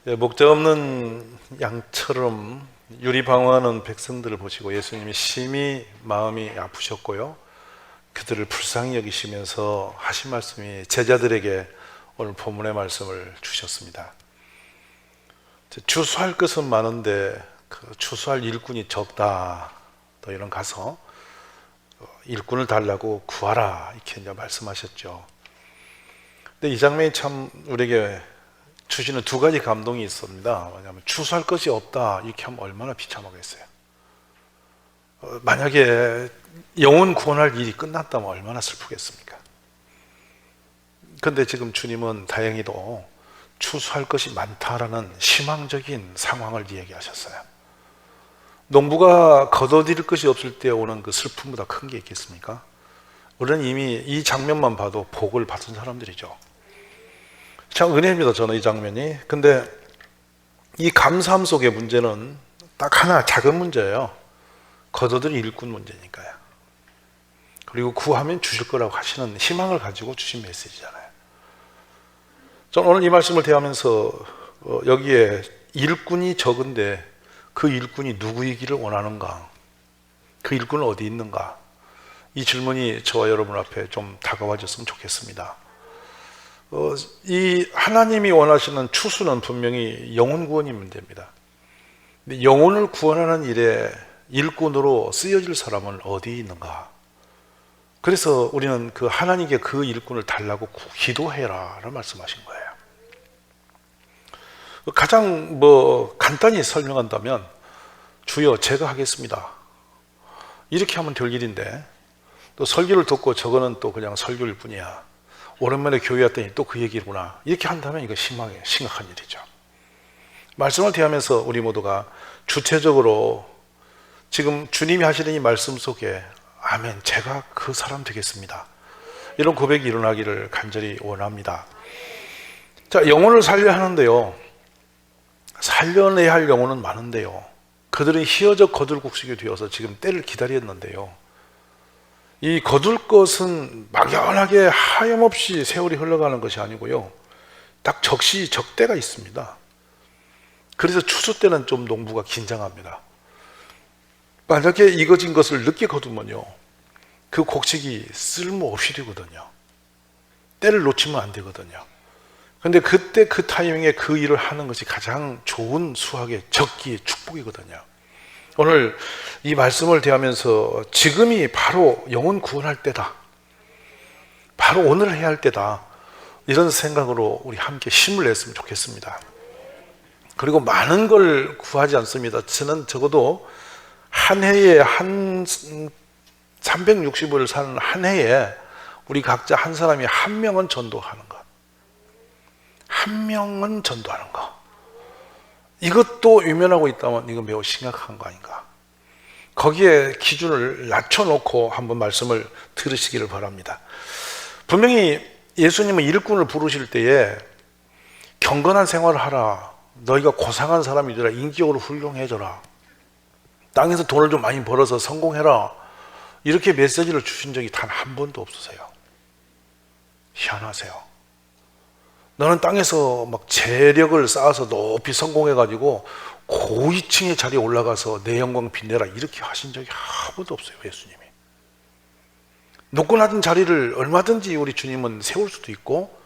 목자 없는 양처럼 유리방어하는 백성들을 보시고 예수님이 심히 마음이 아프셨고요. 그들을 불쌍히 여기시면서 하신 말씀이 제자들에게 오늘 본문의 말씀을 주셨습니다. 추수할 것은 많은데 추수할 일꾼이 적다. 너희는 가서 일꾼을 달라고 구하라. 이렇게 이제 말씀하셨죠. 근데 이 장면이 참 우리에게 주시는 두 가지 감동이 있습니다. 왜냐하면 추수할 것이 없다 이렇게 하면 얼마나 비참하겠어요. 만약에 영혼 구원할 일이 끝났다면 얼마나 슬프겠습니까? 그런데 지금 주님은 다행히도 추수할 것이 많다라는 희망적인 상황을 이야기하셨어요. 농부가 거둬들일 것이 없을 때 오는 그 슬픔보다 큰 게 있겠습니까? 우리는 이미 이 장면만 봐도 복을 받은 사람들이죠. 참 은혜입니다, 저는 이 장면이. 근데 이 감사함 속의 문제는 딱 하나, 작은 문제예요. 거둬들일 일꾼 문제니까요. 그리고 구하면 주실 거라고 하시는 희망을 가지고 주신 메시지잖아요. 저는 오늘 이 말씀을 대하면서 여기에 일꾼이 적은데 그 일꾼이 누구이기를 원하는가? 그 일꾼은 어디 있는가? 이 질문이 저와 여러분 앞에 좀 다가와줬으면 좋겠습니다. 이 하나님이 원하시는 추수는 분명히 영혼 구원이 문제입니다. 근데 영혼을 구원하는 일에 일꾼으로 쓰여질 사람은 어디 있는가? 그래서 우리는 그 하나님께 그 일꾼을 달라고 기도해라 라는 말씀하신 거예요. 가장 간단히 설명한다면 주여 제가 하겠습니다 이렇게 하면 될 일인데, 또 설교를 듣고 저거는 또 그냥 설교일 뿐이야, 오랜만에 교회 왔더니 또 그 얘기구나, 이렇게 한다면 이거 심각한 일이죠. 말씀을 대하면서 우리 모두가 주체적으로 지금 주님이 하시는 이 말씀 속에 아멘, 제가 그 사람 되겠습니다, 이런 고백이 일어나기를 간절히 원합니다. 자, 영혼을 살려야 하는데요, 살려내야 할 영혼은 많은데요, 그들은 희어져 거둘 곡식이 되어서 지금 때를 기다렸는데요, 이 거둘 것은 막연하게 하염없이 세월이 흘러가는 것이 아니고요, 딱 적시적대가 있습니다. 그래서 추수 때는 좀 농부가 긴장합니다. 만약에 익어진 것을 늦게 거두면요, 그 곡식이 쓸모없이 되거든요. 때를 놓치면 안 되거든요. 그런데 그때 그 타이밍에 그 일을 하는 것이 가장 좋은 수확의 적기의 축복이거든요. 오늘 이 말씀을 대하면서 지금이 바로 영혼 구원할 때다, 바로 오늘 해야 할 때다, 이런 생각으로 우리 함께 힘을 냈으면 좋겠습니다. 그리고 많은 걸 구하지 않습니다. 저는 적어도 한 해에 360을 사는 한 해에 우리 각자 한 사람이 한 명은 전도하는 것, 한 명은 전도하는 것, 이것도 유면하고 있다면 이거 매우 심각한 거 아닌가? 거기에 기준을 낮춰놓고 한번 말씀을 들으시기를 바랍니다. 분명히 예수님은 일꾼을 부르실 때에 경건한 생활을 하라, 너희가 고상한 사람이 되라, 인격으로 훌륭해져라, 땅에서 돈을 좀 많이 벌어서 성공해라, 이렇게 메시지를 주신 적이 단 한 번도 없으세요. 희한하세요. 너는 땅에서 막 재력을 쌓아서 높이 성공해가지고 고위층의 자리에 올라가서 내 영광 빛내라, 이렇게 하신 적이 한 번도 없어요. 예수님이 높고 낮은 자리를 얼마든지 우리 주님은 세울 수도 있고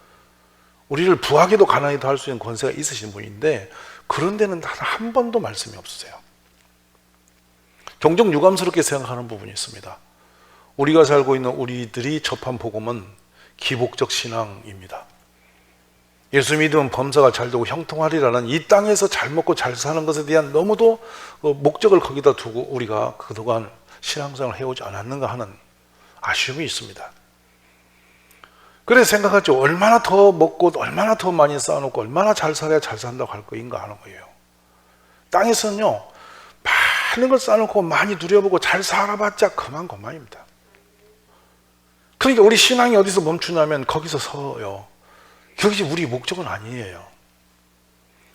우리를 부하게도 가난하게도 할 수 있는 권세가 있으신 분인데, 그런 데는 단 한 번도 말씀이 없으세요. 종종 유감스럽게 생각하는 부분이 있습니다. 우리가 살고 있는 우리들이 접한 복음은 기복적 신앙입니다. 예수 믿으면 범사가 잘 되고 형통하리라는 이 땅에서 잘 먹고 잘 사는 것에 대한 너무도 목적을 거기다 두고 우리가 그동안 신앙생활을 해오지 않았는가 하는 아쉬움이 있습니다. 그래서 생각하죠. 얼마나 더 먹고 얼마나 더 많이 쌓아놓고 얼마나 잘 살아야 잘 산다고 할 거인가 하는 거예요. 땅에서는요, 많은 걸 쌓아놓고 많이 누려보고 잘 살아봤자 그만입니다. 그러니까 우리 신앙이 어디서 멈추냐면 거기서 서요. 그것이 우리 목적은 아니에요.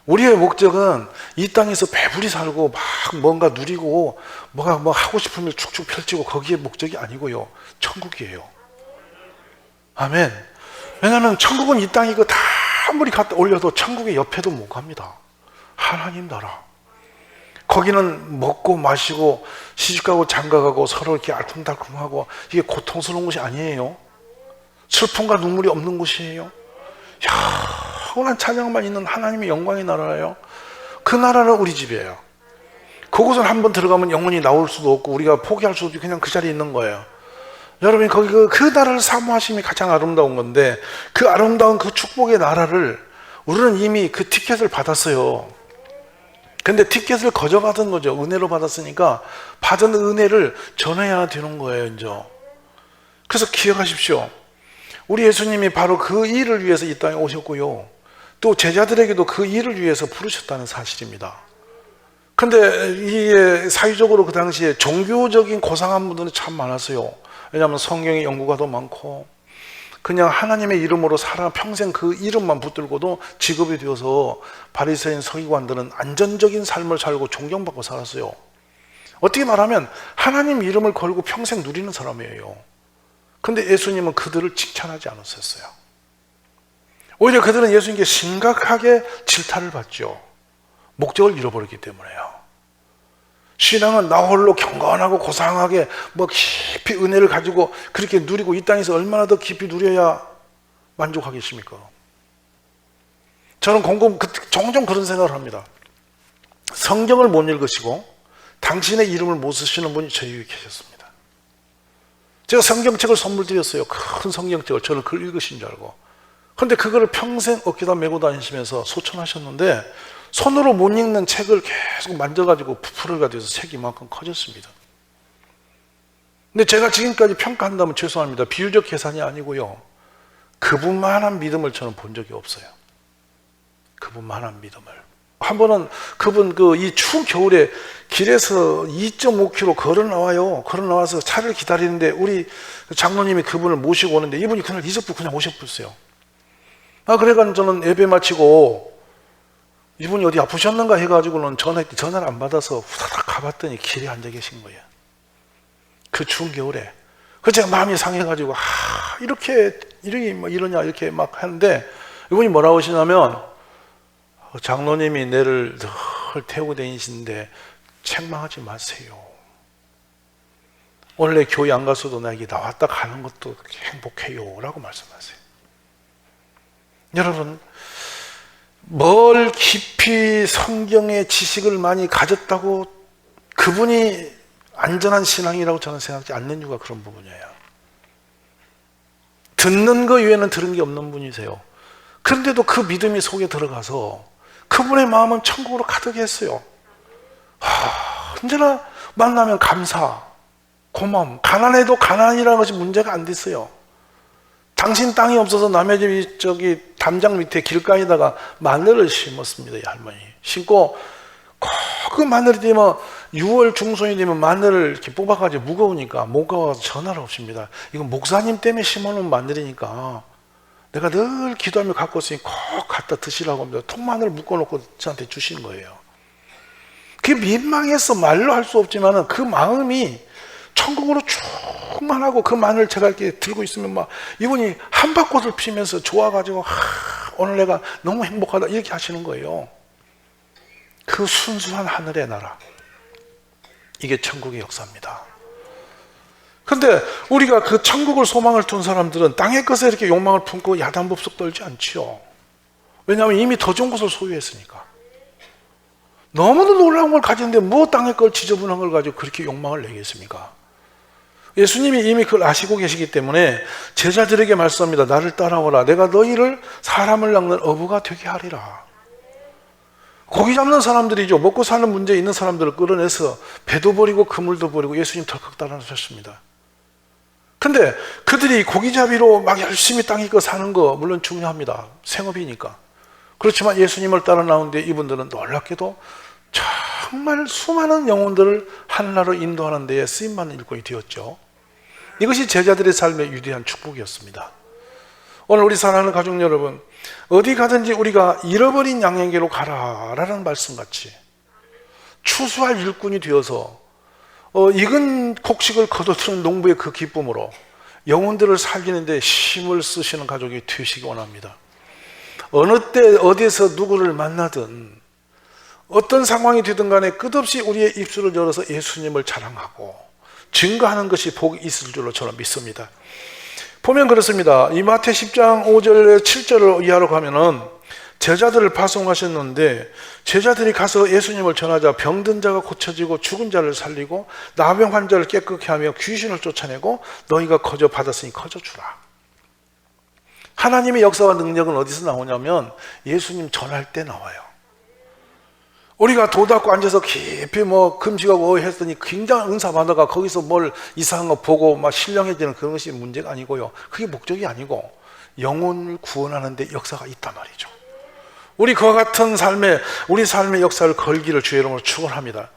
우리의 목적은 이 땅에서 배불리 살고 막 뭔가 누리고 뭐가 하고 싶으면 축축 펼치고, 거기에 목적이 아니고요, 천국이에요. 아멘. 왜냐하면 천국은 이 땅이고 다 아무리 갖다 올려도 천국의 옆에도 못 갑니다. 하나님 나라. 거기는 먹고 마시고 시집가고 장가가고 서로 이렇게 알콩달콩하고 이게 고통스러운 곳이 아니에요. 슬픔과 눈물이 없는 곳이에요. 영원한 찬양만 있는 하나님의 영광의 나라예요. 그 나라는 우리 집이에요. 그곳을 한번 들어가면 영원히 나올 수도 없고 우리가 포기할 수도 없고 그냥 그 자리에 있는 거예요. 여러분이 거기 그 나라를 사모하심이 가장 아름다운 건데 그 아름다운 그 축복의 나라를 우리는 이미 그 티켓을 받았어요. 근데 티켓을 거저받은 거죠. 은혜로 받았으니까 받은 은혜를 전해야 되는 거예요, 이제. 그래서 기억하십시오. 우리 예수님이 바로 그 일을 위해서 이 땅에 오셨고요. 또 제자들에게도 그 일을 위해서 부르셨다는 사실입니다. 근데 이게 사회적으로 그 당시에 종교적인 고상한 분들은 참 많았어요. 왜냐하면 성경의 연구가 더 많고 그냥 하나님의 이름으로 살아 평생 그 이름만 붙들고도 직업이 되어서 바리새인 서기관들은 안전적인 삶을 살고 존경받고 살았어요. 어떻게 말하면 하나님 이름을 걸고 평생 누리는 사람이에요. 근데 예수님은 그들을 칭찬하지 않으셨어요. 오히려 그들은 예수님께 심각하게 질타를 받죠. 목적을 잃어버렸기 때문에요. 신앙은 나 홀로 경건하고 고상하게 깊이 은혜를 가지고 그렇게 누리고 이 땅에서 얼마나 더 깊이 누려야 만족하겠습니까? 저는 종종 그런 생각을 합니다. 성경을 못 읽으시고 당신의 이름을 못 쓰시는 분이 저희 위에 계셨습니다. 제가 성경책을 선물 드렸어요. 큰 성경책을. 저를 그걸 읽으신 줄 알고. 그런데 그거를 평생 어깨다 메고 다니시면서 소천하셨는데 손으로 못 읽는 책을 계속 만져가지고 부풀어가 돼서 책이 이만큼 커졌습니다. 근데 제가 지금까지 평가한다면 죄송합니다. 비유적 계산이 아니고요. 그분만한 믿음을 저는 본 적이 없어요. 그분만한 믿음을. 한 번은 그분 이 추운 겨울에 길에서 2.5km 걸어 나와요. 걸어 나와서 차를 기다리는데 우리 장로님이 그분을 모시고 오는데 이분이 그날 이적부 그냥 오셔버렸어요. 그래가지고 저는 예배 마치고 이분이 어디 아프셨는가 해가지고는 전화를 안 받아서 후다닥 가봤더니 길에 앉아 계신 거예요. 그 추운 겨울에. 그래서 제가 마음이 상해가지고 이렇게 이러냐 이렇게 막 하는데 이분이 뭐라고 하시냐면 장로님이 내를 늘 태우고 다니시는데 책망하지 마세요. 원래 교회 안 갔어도 나에게 나왔다 가는 것도 행복해요 라고 말씀하세요. 여러분, 뭘 깊이 성경의 지식을 많이 가졌다고 그분이 안전한 신앙이라고 저는 생각하지 않는 이유가 그런 부분이에요. 듣는 거 외에는 들은 게 없는 분이세요. 그런데도 그 믿음이 속에 들어가서 그분의 마음은 천국으로 가득했어요. 언제나 만나면 감사, 고마움. 가난해도 가난이라는 것이 문제가 안 됐어요. 당신 땅이 없어서 남의 집 담장 밑에 길가에다가 마늘을 심었습니다. 이 할머니 심고 그 마늘이 되면 6월 중순이 되면 마늘을 이렇게 뽑아가지고 무거우니까 못 가서 전화를 오십니다. 이건 목사님 때문에 심어놓은 마늘이니까 내가 늘 기도하며 갖고 있으니 꼭 갖다 드시라고 합니다. 통마늘 묶어놓고 저한테 주신 거예요. 그게 민망해서 말로 할 수 없지만 그 마음이 천국으로 충만하고 그 마늘 제가 이렇게 들고 있으면 막 이분이 한밭꽃을 피면서 좋아가지고 오늘 내가 너무 행복하다 이렇게 하시는 거예요. 그 순수한 하늘의 나라, 이게 천국의 역사입니다. 그런데 우리가 그 천국을 소망을 둔 사람들은 땅의 것에 이렇게 욕망을 품고 야단법석 떨지 않지요. 왜냐하면 이미 더 좋은 것을 소유했으니까. 너무도 놀라운 걸 가지는데 뭐 땅의 걸 지저분한 걸 가지고 그렇게 욕망을 내겠습니까? 예수님이 이미 그걸 아시고 계시기 때문에 제자들에게 말씀합니다. 나를 따라오라. 내가 너희를 사람을 낚는 어부가 되게 하리라. 고기 잡는 사람들이죠. 먹고 사는 문제에 있는 사람들을 끌어내서 배도 버리고 그물도 버리고 예수님 덜컥 따라오셨습니다. 근데 그들이 고기잡이로 막 열심히 땅의 거 사는 거 물론 중요합니다. 생업이니까. 그렇지만 예수님을 따라 나오는데 이분들은 놀랍게도 정말 수많은 영혼들을 하늘나라로 인도하는 데에 쓰임받는 일꾼이 되었죠. 이것이 제자들의 삶의 위대한 축복이었습니다. 오늘 우리 사랑하는 가족 여러분, 어디 가든지 우리가 잃어버린 양에게로 가라라는 말씀같이 추수할 일꾼이 되어서 익은 곡식을 거둬들은 농부의 그 기쁨으로 영혼들을 살리는 데 힘을 쓰시는 가족이 되시기 원합니다. 어느 때 어디에서 누구를 만나든 어떤 상황이 되든 간에 끝없이 우리의 입술을 열어서 예수님을 자랑하고 증거하는 것이 복이 있을 줄로 저는 믿습니다. 보면 그렇습니다. 이 마태 10장 5절 7절을 이하로 가면은 제자들을 파송하셨는데 제자들이 가서 예수님을 전하자 병든 자가 고쳐지고 죽은 자를 살리고 나병 환자를 깨끗게 하며 귀신을 쫓아내고 너희가 거저 받았으니 거저 주라. 하나님의 역사와 능력은 어디서 나오냐면 예수님 전할 때 나와요. 우리가 도 닦고 앉아서 깊이 금식하고 했더니 굉장한 은사 받아가 거기서 뭘 이상한 거 보고 막 신령해지는 그런 것이 문제가 아니고요. 그게 목적이 아니고 영혼을 구원하는 데 역사가 있단 말이죠. 우리 그와 같은 우리 삶의 역사를 걸기를 주의 이름으로 축원합니다.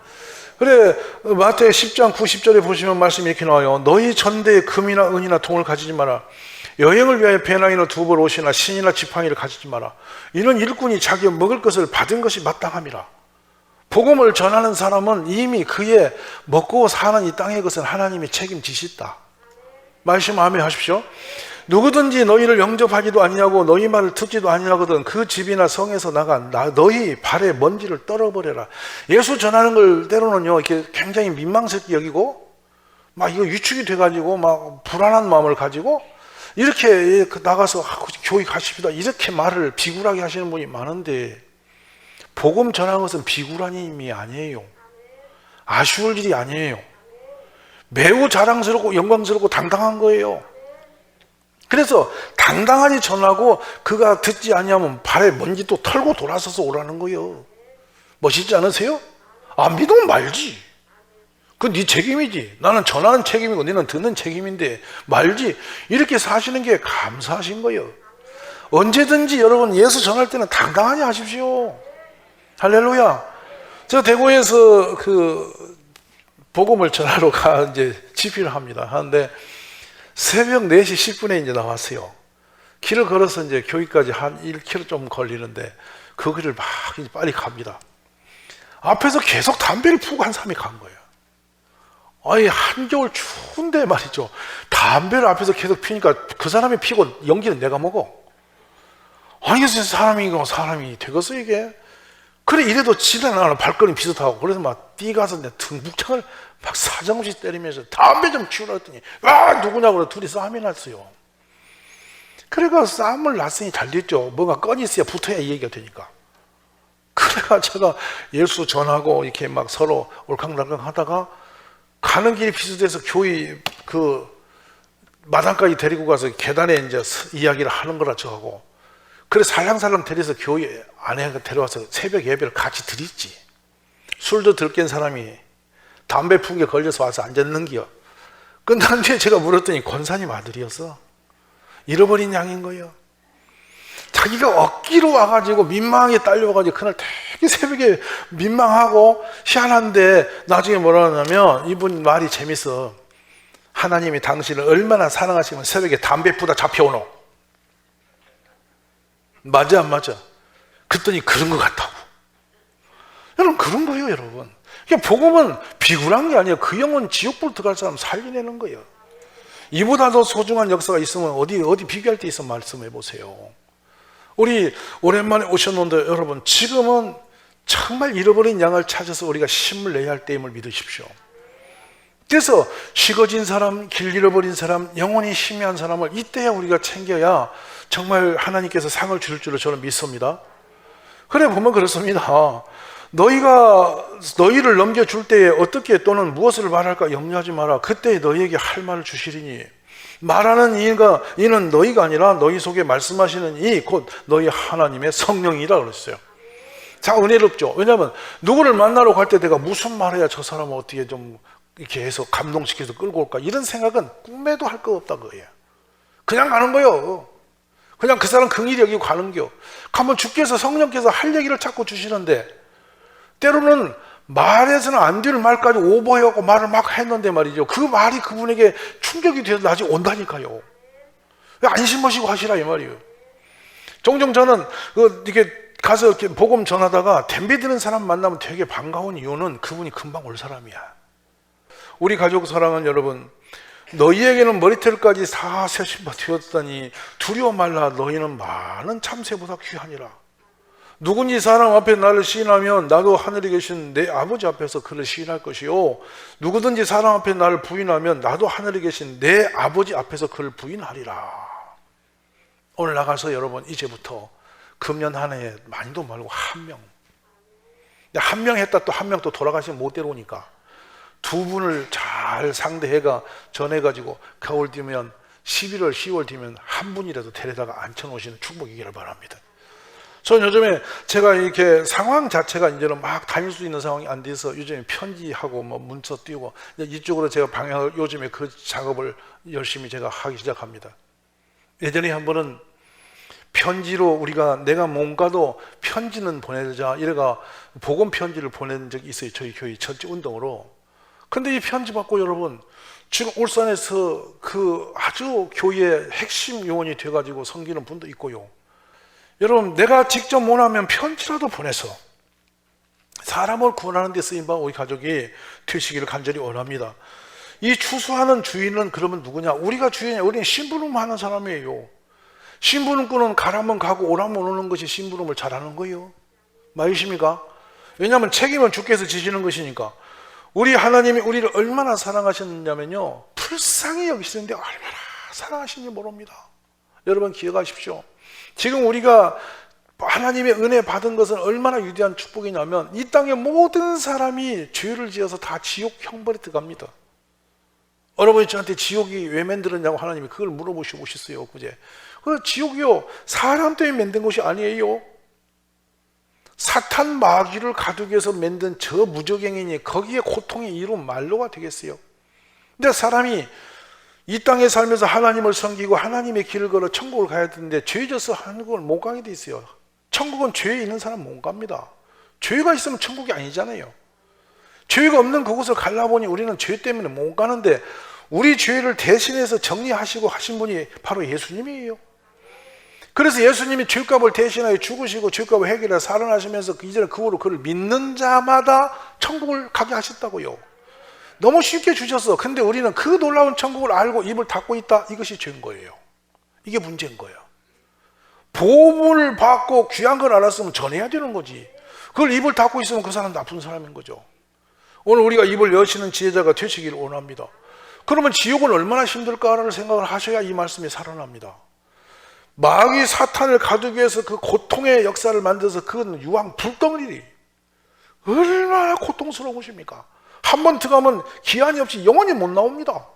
그래 마태 10장 90절에 보시면 말씀이 이렇게 나와요. 너희 전대에 금이나 은이나 동을 가지지 마라. 여행을 위하여 배낭이나 두벌 옷이나 신이나 지팡이를 가지지 마라. 이는 일꾼이 자기 먹을 것을 받은 것이 마땅함이라. 복음을 전하는 사람은 이미 그의 먹고 사는 이 땅의 것은 하나님이 책임지시다. 말씀 아멘 하십시오. 누구든지 너희를 영접하지도 아니하고 너희 말을 듣지도 아니하거든 그 집이나 성에서 나가 너희 발에 먼지를 떨어버려라. 예수 전하는 걸 때로는요 이렇게 굉장히 민망스럽게 여기고 막 이거 위축이 돼가지고 막 불안한 마음을 가지고 이렇게 나가서 교회 가십시다 이렇게 말을 비굴하게 하시는 분이 많은데 복음 전하는 것은 비굴한 힘이 아니에요. 아쉬울 일이 아니에요. 매우 자랑스럽고 영광스럽고 당당한 거예요. 그래서 당당하게 전하고 그가 듣지 아니하면 발에 먼지 또 털고 돌아서서 오라는 거예요. 멋있지 않으세요? 안 믿으면 말지. 그건 네 책임이지. 나는 전하는 책임이고 너는 듣는 책임인데 말지. 이렇게 사시는 게 감사하신 거예요. 언제든지 여러분 예수 전할 때는 당당하게 하십시오. 할렐루야. 제가 대구에서 복음을 전하러 이제 집회를 합니다. 하는데 새벽 4시 10분에 이제 나왔어요. 길을 걸어서 이제 교회까지 한 1km 좀 걸리는데 그 길을 막 이제 빨리 갑니다. 앞에서 계속 담배를 피우고 한 사람이 간 거예요. 아니, 한겨울 추운데 말이죠. 담배를 앞에서 계속 피니까 그 사람이 피고 연기는 내가 먹어. 아니, 그래서 사람이 되겠어, 이게? 그래, 이래도 지나가는 발걸음이 비슷하고, 그래서 막 뛰가서 내 등북창을 막 사정없이 때리면서 담배 좀 피우라 했더니, 누구냐고 그래, 둘이 싸움이 났어요. 그래가 싸움을 났으니 잘 됐죠. 뭔가 건이 있어야 붙어야 이 얘기가 되니까. 그래가 제가 예수 전하고 이렇게 막 서로 올캉달캉 하다가 가는 길이 비슷해서 교회 마당까지 데리고 가서 계단에 이제 이야기를 하는 거라 저하고. 그래 살랑살랑 데려서 교회 안에 데려와서 새벽 예배를 같이 드렸지. 술도 들깬 사람이 담배 풍에 걸려서 와서 앉았는겨. 끝난 뒤에 제가 물었더니 권사님 아들이었어. 잃어버린 양인 거예요. 자기가 억지로 와가지고 민망하게 딸려와가지고 그날 되게 새벽에 민망하고 희한한데 나중에 뭐라 하냐면 이분 말이 재밌어. 하나님이 당신을 얼마나 사랑하시면 새벽에 담배 피우다 잡혀오노. 맞아 안 맞아? 그랬더니 그런 것 같다고. 여러분 그런 거예요 여러분. 복음은 비굴한 게 아니에요. 그 영혼 지옥불 들어갈 사람 살려내는 거예요. 이보다 더 소중한 역사가 있으면 어디 비교할 데 있어 말씀해 보세요. 우리 오랜만에 오셨는데 여러분 지금은 정말 잃어버린 양을 찾아서 우리가 힘을 내야 할 때임을 믿으십시오. 그래서 식어진 사람, 길 잃어버린 사람, 영혼이 희미한 사람을 이때야 우리가 챙겨야 정말 하나님께서 상을 줄 줄을 저는 믿습니다. 그래 보면 그렇습니다. 너희를 넘겨줄 때에 어떻게 또는 무엇을 말할까 염려하지 마라. 그때 너희에게 할 말을 주시리니 말하는 이는 너희가 아니라 너희 속에 말씀하시는 이 곧 너희 하나님의 성령이라 그랬어요. 자, 은혜롭죠. 왜냐하면 누구를 만나러 갈 때 내가 무슨 말해야 저 사람을 어떻게 좀 이렇게 해서 감동시켜서 끌고 올까 이런 생각은 꿈에도 할 거 없다 그거예요. 그냥 가는 거예요. 그냥 그 사람 긍휼히 여기고 가는 겨. 가면 주께서 성령께서 할 얘기를 자꾸 주시는데 때로는 말해서는 안 될 말까지 오버해갖고 말을 막 했는데 말이죠. 그 말이 그분에게 충격이 돼서 나중에 온다니까요. 안심하시고 하시라 이 말이에요. 종종 저는 이렇게 가서 이렇게 복음 전하다가 덤비드는 사람 만나면 되게 반가운 이유는 그분이 금방 올 사람이야. 우리 가족 사랑하는 여러분, 너희에게는 머리털까지 다 새신바 되었다니 두려워 말라. 너희는 많은 참새보다 귀하니라. 누군지 사람 앞에 나를 시인하면 나도 하늘에 계신 내 아버지 앞에서 그를 시인할 것이요, 누구든지 사람 앞에 나를 부인하면 나도 하늘에 계신 내 아버지 앞에서 그를 부인하리라. 오늘 나가서 여러분, 이제부터 금년 한 해에 많이도 말고 한 명 했다 또 한 명 또 돌아가시면 못 데려오니까 두 분을 잘 상대해가 전해가지고 겨울 되면 11월 10월 되면 한 분이라도 데려다가 앉혀놓으시는 축복이기를 바랍니다. 저는 요즘에 제가 이렇게 상황 자체가 이제는 막 다닐 수 있는 상황이 안 돼서 요즘에 편지하고 뭐 문서 띄우고 이쪽으로 제가 방향을, 요즘에 그 작업을 열심히 제가 하기 시작합니다. 예전에 한 번은 편지로 우리가 내가 뭔가도 편지는 보내자 이래가 복음 편지를 보낸 적이 있어요. 저희 교회 전체 운동으로. 근데 이 편지 받고 여러분, 지금 울산에서 그 아주 교회의 핵심 요원이 돼가지고 섬기는 분도 있고요. 여러분, 내가 직접 못하면 편지라도 보내서 사람을 구원하는 데 쓰임바 우리 가족이 되시기를 간절히 원합니다. 이 추수하는 주인은 그러면 누구냐? 우리가 주인이냐? 우리는 심부름 하는 사람이에요. 심부름꾼은 가라면 가고 오라면 오는 것이 심부름을 잘하는 거예요. 맞으십니까? 왜냐하면 책임은 주께서 지시는 것이니까. 우리 하나님이 우리를 얼마나 사랑하셨냐면요, 불쌍히 여기시는데 얼마나 사랑하시는지 모릅니다. 여러분 기억하십시오. 지금 우리가 하나님의 은혜 받은 것은 얼마나 위대한 축복이냐면, 이 땅의 모든 사람이 죄를 지어서 다 지옥 형벌에 들어갑니다. 여러분이 저한테 지옥이 왜 만들었냐고 하나님이 그걸 물어보시고 오셨어요, 그제. 그 지옥이요, 사람 때문에 만든 것이 아니에요. 사탄 마귀를 가두기 위해서 만든 저 무적행이니 거기에 고통이 이룬 말로가 되겠어요. 근데 사람이 이 땅에 살면서 하나님을 섬기고 하나님의 길을 걸어 천국을 가야 되는데 죄져서 한국을 못 가게 돼 있어요. 천국은 죄에 있는 사람 못 갑니다. 죄가 있으면 천국이 아니잖아요. 죄가 없는 그곳을 가려 보니 우리는 죄 때문에 못 가는데, 우리 죄를 대신해서 정리하시고 하신 분이 바로 예수님이에요. 그래서 예수님이 죄값을 대신하여 죽으시고 죄값을 해결해 살아나시면서 이제는 그후로 그를 믿는 자마다 천국을 가게 하셨다고요. 너무 쉽게 주셨어. 근데 우리는 그 놀라운 천국을 알고 입을 닫고 있다. 이것이 죄인 거예요. 이게 문제인 거예요. 복음을 받고 귀한 걸 알았으면 전해야 되는 거지. 그걸 입을 닫고 있으면 그 사람 나쁜 사람인 거죠. 오늘 우리가 입을 여시는 지혜자가 되시기를 원합니다. 그러면 지옥은 얼마나 힘들까를 생각을 하셔야 이 말씀이 살아납니다. 마귀 사탄을 가두기 위해서 그 고통의 역사를 만들어서 그건 유황 불덩이리 얼마나 고통스러운 것입니까? 한 번 들어가면 기한이 없이 영원히 못 나옵니다.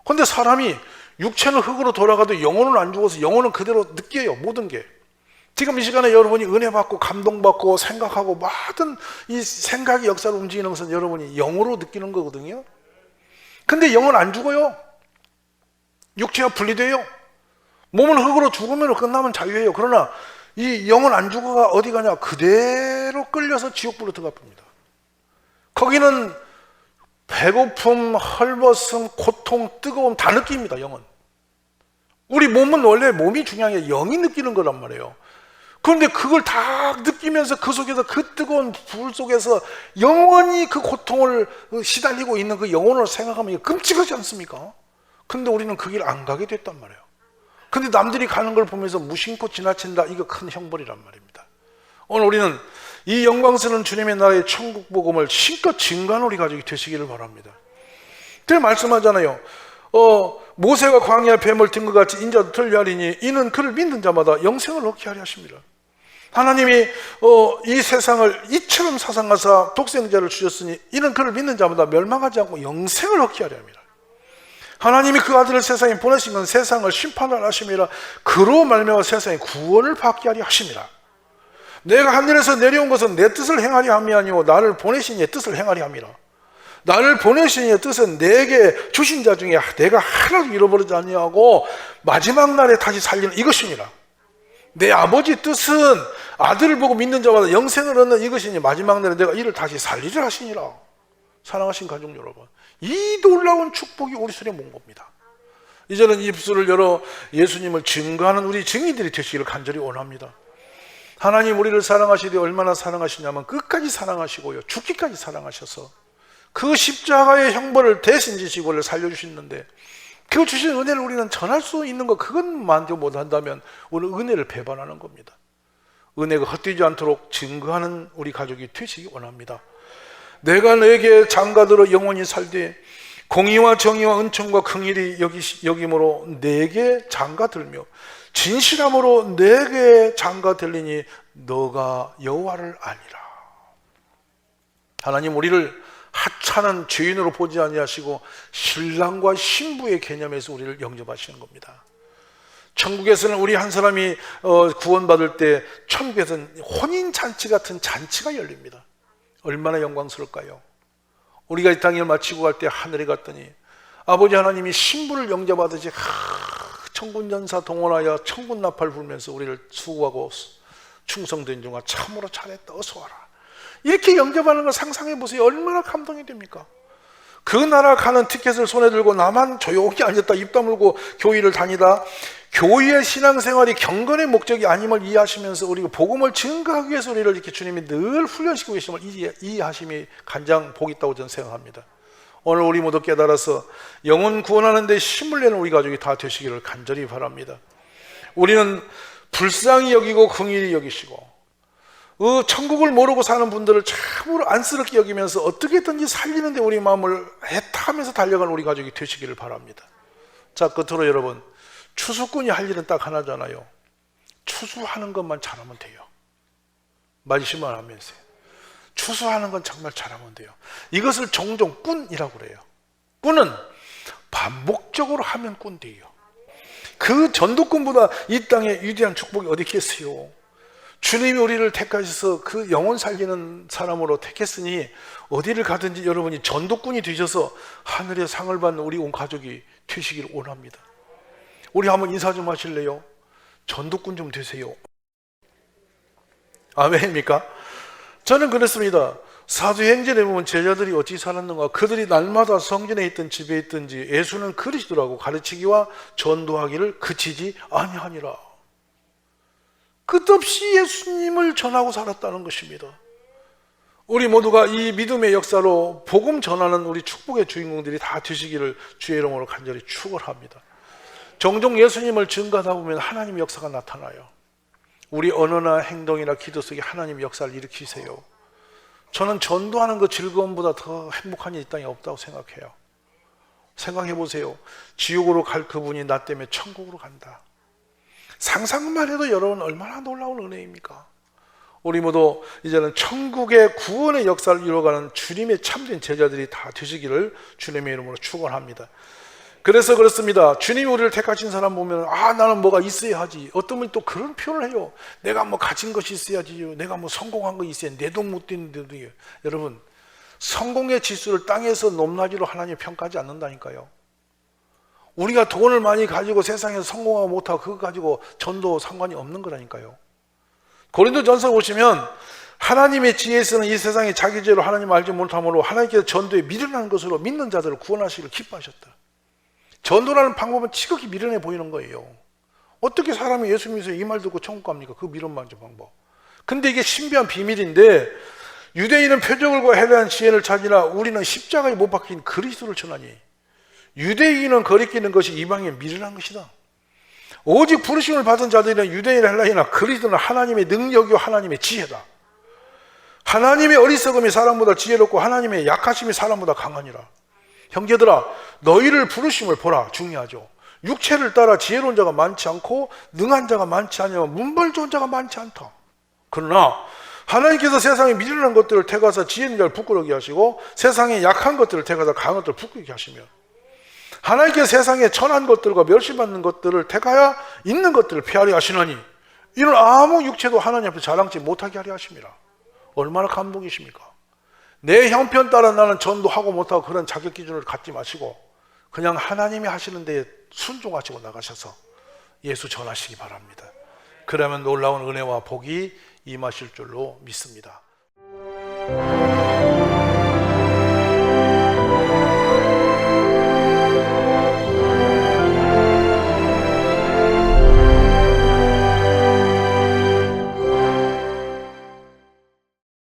그런데 사람이 육체는 흙으로 돌아가도 영혼은 안 죽어서 영혼은 그대로 느껴요. 모든 게. 지금 이 시간에 여러분이 은혜 받고 감동받고 생각하고 모든 이 생각의 역사를 움직이는 것은 여러분이 영으로 느끼는 거거든요. 근데 영은 안 죽어요. 육체가 분리돼요. 몸은 흙으로 죽으면 끝나면 자유예요. 그러나 이 영은 안 죽어가 어디 가냐? 그대로 끌려서 지옥불로 들어가 봅니다. 거기는 배고픔, 헐벗음, 고통, 뜨거움 다 느낍니다. 영은. 우리 몸은 원래 몸이 중요한 게 영이 느끼는 거란 말이에요. 그런데 그걸 다 느끼면서 그 속에서 그 뜨거운 불 속에서 영원히 그 고통을 시달리고 있는 그 영혼을 생각하면 끔찍하지 않습니까? 근데 우리는 그 길 안 가게 됐단 말이에요. 근데 남들이 가는 걸 보면서 무심코 지나친다. 이거 큰 형벌이란 말입니다. 오늘 우리는 이 영광스러운 주님의 나라의 천국 복음을 실컷 증거하는 우리 가족이 되시기를 바랍니다. 그때 말씀하잖아요. 모세가 광야 뱀을 든 것 같이 인자도 틀려하리니 이는 그를 믿는 자마다 영생을 얻게 하려 하십니다. 하나님이 이 세상을 이처럼 사상하사 독생자를 주셨으니 이는 그를 믿는 자마다 멸망하지 않고 영생을 얻게 하려 합니다. 하나님이 그 아들을 세상에 보내신 건 세상을 심판을 하심이라 그로 말미암아 세상에 구원을 받게 하려 하심이라. 내가 하늘에서 내려온 것은 내 뜻을 행하려 함이 아니오 나를 보내신 이의 뜻을 행하려 함이라. 나를 보내신 이의 뜻은 내게 주신 자 중에 내가 하나도 잃어버리지 아니하고 마지막 날에 다시 살리는 이것이니라. 내 아버지 뜻은 아들을 보고 믿는 자마다 영생을 얻는 이것이니 마지막 날에 내가 이를 다시 살리려 하시니라. 사랑하신 가족 여러분, 이 놀라운 축복이 우리 손에 온 겁니다. 이제는 입술을 열어 예수님을 증거하는 우리 증인들이 되시기를 간절히 원합니다. 하나님 우리를 사랑하시되 얼마나 사랑하시냐면 끝까지 사랑하시고요, 죽기까지 사랑하셔서 그 십자가의 형벌을 대신 지시고 우리를 살려주셨는데, 그 주신 은혜를 우리는 전할 수 있는 것 그것만 못한다면 우리는 은혜를 배반하는 겁니다. 은혜가 헛되지 않도록 증거하는 우리 가족이 되시기 원합니다. 내가 너에게 장가들어 영원히 살되 공의와 정의와 은총과 긍휼이 여김으로 내게 장가들며 진실함으로 내게 장가들리니 너가 여호와를 아니라. 하나님 우리를 하찮은 죄인으로 보지 아니하시고 신랑과 신부의 개념에서 우리를 영접하시는 겁니다. 천국에서는 우리 한 사람이 구원받을 때 천국에서는 혼인잔치 같은 잔치가 열립니다. 얼마나 영광스러울까요? 우리가 이 땅을 마치고 갈 때 하늘에 갔더니 아버지 하나님이 신부를 영접하듯이 천군전사 동원하여 천군나팔 불면서 우리를 수고하고 충성된 종아 참으로 잘했다 어서 와라, 이렇게 영접하는 걸 상상해 보세요. 얼마나 감동이 됩니까? 그 나라 가는 티켓을 손에 들고 나만 조용히 앉았다 입 다물고 교회를 다니다 교회의 신앙생활이 경건의 목적이 아님을 이해하시면서 우리가 복음을 증거하기 위해서 우리를 이렇게 주님이 늘 훈련시키고 계심을 이해하심이 가장 복 있다고 저는 생각합니다. 오늘 우리 모두 깨달아서 영혼 구원하는 데 힘을 내는 우리 가족이 다 되시기를 간절히 바랍니다. 우리는 불쌍히 여기고 긍휼히 여기시고 천국을 모르고 사는 분들을 참으로 안쓰럽게 여기면서 어떻게든지 살리는데 우리 마음을 애타하면서 달려가는 우리 가족이 되시기를 바랍니다. 자, 끝으로 여러분, 추수꾼이 할 일은 딱 하나잖아요. 추수하는 것만 잘하면 돼요. 말씀만 하면서 추수하는 건 정말 잘하면 돼요. 이것을 종종 꾼이라고 그래요. 꾼은 반복적으로 하면 꾼돼요. 그 전도꾼보다 이 땅에 위대한 축복이 어디 있겠어요? 주님이 우리를 택하셔서 그 영혼 살리는 사람으로 택했으니 어디를 가든지 여러분이 전도꾼이 되셔서 하늘의 상을 받는 우리 온 가족이 되시기를 원합니다. 우리 한번 인사 좀 하실래요? 전도꾼 좀 되세요. 아멘입니까? 저는 그렇습니다. 사도행전에 보면 제자들이 어찌 살았는가, 그들이 날마다 성전에 있던 집에 있든지 예수는 그리스도라고 가르치기와 전도하기를 그치지 아니하니라. 끝없이 예수님을 전하고 살았다는 것입니다. 우리 모두가 이 믿음의 역사로 복음 전하는 우리 축복의 주인공들이 다 되시기를 주의 이름으로 간절히 축원합니다. 종종 예수님을 증거하다 보면 하나님의 역사가 나타나요. 우리 언어나 행동이나 기도 속에 하나님의 역사를 일으키세요. 저는 전도하는 그 즐거움보다 더 행복한 일이 이 땅에 없다고 생각해요. 생각해 보세요. 지옥으로 갈 그분이 나 때문에 천국으로 간다. 상상만 해도 여러분 얼마나 놀라운 은혜입니까? 우리 모두 이제는 천국의 구원의 역사를 이루어가는 주님의 참된 제자들이 다 되시기를 주님의 이름으로 축원합니다. 그래서 그렇습니다. 주님이 우리를 택하신 사람 보면 나는 뭐가 있어야 하지. 어떤 분이 또 그런 표현을 해요. 내가 뭐 가진 것이 있어야지. 내가 뭐 성공한 거 있어야 내 돈 못 되는데도. 여러분, 성공의 지수를 땅에서 높낮이로 하나님이 평가하지 않는다니까요. 우리가 돈을 많이 가지고 세상에서 성공하고 못하고 그거 가지고 전도 상관이 없는 거라니까요. 고린도전서 보시면 하나님의 지혜에서는 이 세상에 자기 죄로 하나님을 알지 못함으로 하나님께서 전도에 미련한 것으로 믿는 자들을 구원하시기를 기뻐하셨다. 전도라는 방법은 지극히 미련해 보이는 거예요. 어떻게 사람이 예수 믿어서 이 말 듣고 천국 갑니까? 그 미련만한 방법. 근데 이게 신비한 비밀인데, 유대인은 표적을과 해외한 지혜를 찾으나 우리는 십자가에 못 박힌 그리스도를 전하니, 유대인은 거리끼는 것이 이방에 미련한 것이다. 오직 부르심을 받은 자들은 유대인 헬라인이나 그리스도는 하나님의 능력이요 하나님의 지혜다. 하나님의 어리석음이 사람보다 지혜롭고 하나님의 약하심이 사람보다 강하니라. 형제들아, 너희를 부르심을 보라. 중요하죠. 육체를 따라 지혜로운 자가 많지 않고 능한 자가 많지 않으면 문벌 좋은 자가 많지 않다. 그러나 하나님께서 세상에 미련한 것들을 택하사 지혜 있는 자를 부끄럽게 하시고 세상에 약한 것들을 택하사 강한 것들을 부끄럽게 하시며, 하나님께서 세상에 천한 것들과 멸시받는 것들을 택하여 있는 것들을 폐하려 하시나니 이는 아무 육체도 하나님 앞에 자랑치 못하게 하려 하심이라. 얼마나 감동이십니까? 내 형편 따라 나는 전도하고 못하고 그런 자격 기준을 갖지 마시고 그냥 하나님이 하시는 데에 순종하시고 나가셔서 예수 전하시기 바랍니다. 그러면 놀라운 은혜와 복이 임하실 줄로 믿습니다.